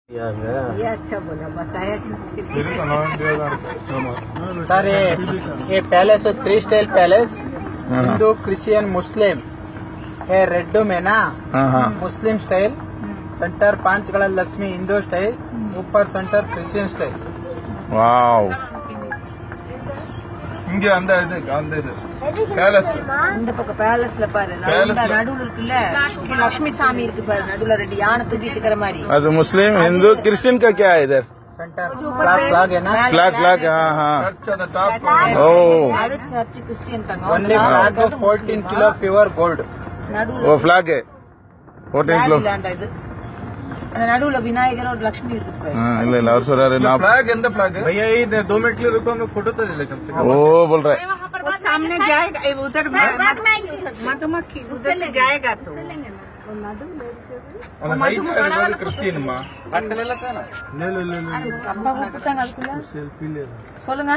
ये अच्छा बोला, बताया सर ये palace 3 style palace, Hindu Christian Muslim ये रेड में ना मुस्लिम स्टाइल, सेंटर 5 ಗಳ ಲಕ್ಷ್ಮಿ ಹಿಂದೂ ಸ್ಟೈಲ್, ऊपर सेंटर क्रिश्चियन स्टाइल. வாவ், இங்க அந்த இது பேலஸ், இந்த பக்கம் பேலஸ்ல பாரு, நடுவுல இருக்குல்ல இங்க லட்சுமி சாமி இருக்கு பாரு, நடுவுல 2 யானை தூக்கிட்டு இருக்கிற மாதிரி. அது मुस्लिम हिंदू क्रिश्चियन का क्या है इधर? सेंटर फ्लैग है ना, फ्लैग हाँ हाँ. சர்ச் அந்த டாப். ஓ, அது சர்ச் கிறிஸ்டியன் தாங்க. only flag 14 kilo pure gold. நடுவுல वो फ्लैग है 14 किलो. லேண்ட் இது. அந்த நடுவுல விநாயகர் और லட்சுமி இருக்கு பாரு. हाँ, இல்ல இல்ல அவர் சொல்றாரு நான் ஃபிளாக் எந்த ஃபிளாக்? भैया ये 2 मिनट के लिए रुको, हमें फोटो तो ले ले कम से कम. वो बोल रहा है वो सामने जाएगा, उधर मधुमक्खी उधर से जाएगा तो அந்த ஹைட்ல இருக்கிறது கிறிஸ்டியன்மா. ले लेता है ना. அப்பா கூப்பிட்டாங்க, அதுக்குள்ள செல்ஃபி ले. சொல்லுங்க.